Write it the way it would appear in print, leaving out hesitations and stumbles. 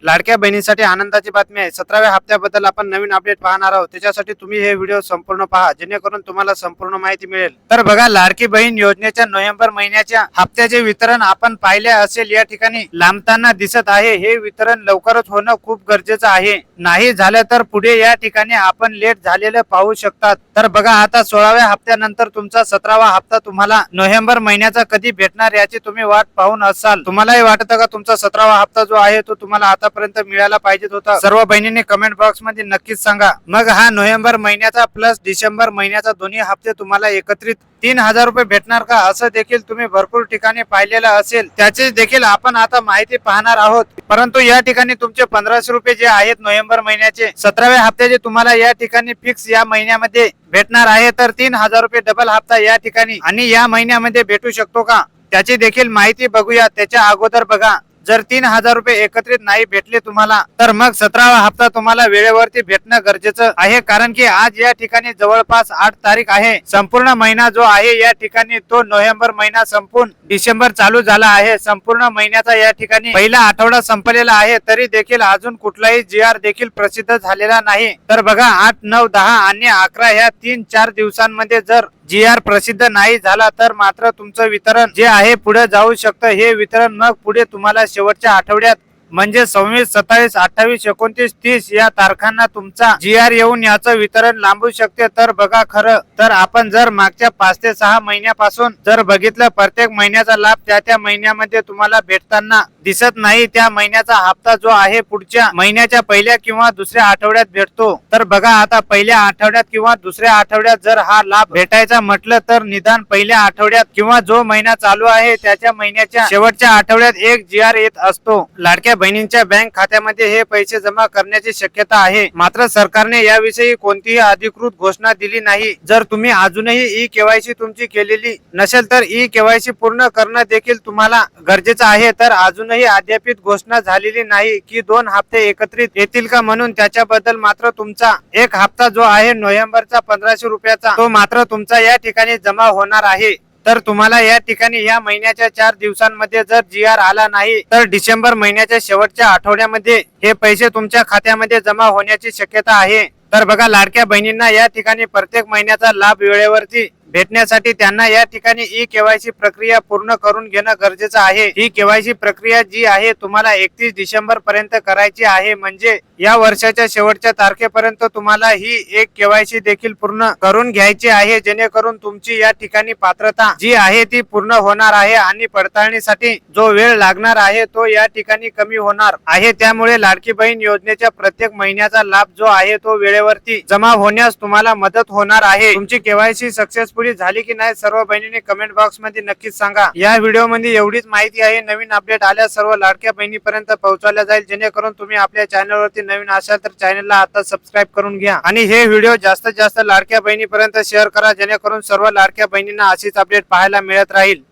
लाडक्या बहिणींसाठी आनंदाची बातमी आहे। 17व्या हप्त्याबद्दल आपण नवीन अपडेट पाहणार आहोत। त्याच्यासाठी तुम्ही हे व्हिडिओ संपूर्ण पहा, जेणेकरून तुम्हाला संपूर्ण माहिती मिळेल। तर बघा, लाडकी बहीण योजनेच्या नोव्हेंबर महिन्याच्या हप्त्याचे वितरण आपण पाहिले असेल, या ठिकाणी लांबताना दिसत आहे। हे वितरण लवकरच होणं खूप गरजेचं आहे। नाही झालं तर पुढे या ठिकाणी आपण लेट झालेलं पाहू शकतात। तर बघा, आता 16व्या हप्त्यानंतर तुमचा 17वा हप्ता तुम्हाला नोव्हेंबर महिन्याचा कधी भेटणार याची तुम्ही वाट पाहून असाल। तुम्हालाही वाटतं का तुमचा 17वा हप्ता जो आहे तो तुम्हाला आतापर्यंत मिळायला पाहिजे होता? सर्व बहिणींनी कमेंट बॉक्स मध्ये नक्कीच सांगा। मग हा नोव्हेंबर महिन्याचा प्लस डिसेंबर महिन्याचा दोन्ही हप्ते तुम्हाला एकत्रित 3000 रुपये भेटणार का, असं देखील तुम्ही भरपूर ठिकाणी पाहिलेलं असेल। त्याची देखील आपण आता माहिती पाहणार आहोत। परंतु या ठिकाणी तुमचे 1500 रुपये जे आहेत नोव्हेंबर महिन्याचे 17व्या हप्त्याचे तुम्हाला या ठिकाणी फिक्स या महिन्यामध्ये भेटणार आहे। तर 3000 रुपये डबल हप्ता या ठिकाणी आणि या महिन्यामध्ये भेटू शकतो का, त्याची देखील माहिती बघूया। त्याच्या अगोदर बघा, जर 3000 रुपये एकत्रित नाही भेटले तुम्हाला, तर मग 17वा हप्ता तुम्हाला वेळेवरती भेटणं गरजेचं आहे। कारण की आज या ठिकाणी जवळपास 8 तारीख आहे। संपूर्ण महिना जो आहे या ठिकाणी तो नोव्हेंबर महिना संपून डिसेंबर चालू झाला आहे। संपूर्ण महिन्याचा या ठिकाणी पहिला आठवडा संपलेला आहे, तरी देखील अजून कुठलाही GR देखील प्रसिद्ध झालेला नाही। तर बघा, 8, 9, 10 आणि 11 ह्या 3-4 दिवसांमध्ये जर GR प्रसिद्ध नाही झाला, तर मात्र तुमचं वितरण जे आहे पुढे जाऊ शकतं। हे वितरण मग पुढे तुम्हाला शेवटच्या आठवड्यात म्हणजे 26, 27, 28, 29, 30 या तारखांना तुमचा GR येऊन याचं वितरण लांबू शकते। तर बघा, खरं तर आपण जर मागच्या 5 ते 6 महिन्यापासून जर बघितलं, प्रत्येक महिन्याचा लाभ त्या महिन्यामध्ये तुम्हाला भेटताना दिसत नाही। त्या महिन्याचा हप्ता जो आहे पुढच्या महिन्याच्या पहिल्या किंवा दुसऱ्या आठवड्यात भेटतो। तर बघा, आता पहिल्या आठवड्यात किंवा दुसऱ्या आठवड्यात जर हा लाभ भेटायचा म्हटलं, तर निदान पहिल्या आठवड्यात किंवा जो महिना चालू आहे त्याच्या महिन्याच्या शेवटच्या आठवड्यात एक GR येत असतो। लाडक्या बहिणींच्या बँक खात्यामध्ये हे पैसे जमा करण्याची शक्यता आहे। मात्र सरकारने याविषयी कोणतीही अधिकृत घोषणा दिली नाही। जर तुम्ही अजूनही KYC तुमची केलेली नसेल, तर KYC पूर्ण करणं देखील तुम्हाला गरजेचं आहे। तर अजूनही अद्यापित घोषणा झालेली नाही की 2 हप्ते एकत्रित येतील का, म्हणून त्याच्याबद्दल मात्र तुमचा एक हप्ता जो आहे नोव्हेंबरचा 1500 रुपयाचा, तो मात्र तुमचा या ठिकाणी जमा होणार आहे। तर तुम्हाला या ठिकाणी या महिन्याच्या 4 दिवसांमध्ये जर GR आला नाही, तर डिसेंबर महिन्याच्या शेवटच्या आठवड्यामध्ये हे पैसे तुमच्या खात्यामध्ये जमा होण्याची शक्यता आहे। तर बघा, लाडक्या बहिणींना या ठिकाणी प्रत्येक महिन्याचा लाभ वेळेवरती भेटण्यासाठी त्यांना या ठिकाणी KYC प्रक्रिया पूर्ण करून घेणं गरजेचं आहे। ही KYC प्रक्रिया जी आहे तुम्हाला 31 डिसेंबर पर्यंत करायची आहे। म्हणजे या वर्षाच्या शेवटच्या तारखेपर्यंत तुम्हाला ही एक KYC देखील पूर्ण करून घ्यायची आहे, जेणेकरून तुमची या ठिकाणी पात्रता जी आहे ती पूर्ण होणार आहे आणि पडताळणीसाठी जो वेळ लागणार आहे तो या ठिकाणी कमी होणार आहे। त्यामुळे लाडकी बहीण योजनेच्या प्रत्येक महिन्याचा लाभ जो आहे तो वेळेवरती जमा होण्यास तुम्हाला मदत होणार आहे। तुमची KYC सक्सेसफुल झाली की नाही, सर्व बहिणींनी कमेंट बॉक्स मध्ये नक्कीच सांगा। या व्हिडिओ मध्ये एवढीच माहिती आहे। नवीन अपडेट आल्यास सर्व लाडक्या बहिणीपर्यंत पोहोचवल्या जाईल, जेणेकरून तुम्ही आपल्या चॅनलवरती नवीन असाल तर चॅनलला आता सबस्क्राईब करून घ्या आणि हे व्हिडिओ जास्तीत जास्त लाडक्या बहिणीपर्यंत शेअर करा, जेणेकरून सर्व लाडक्या बहिणींना अशीच अपडेट पाहायला मिळत राहील।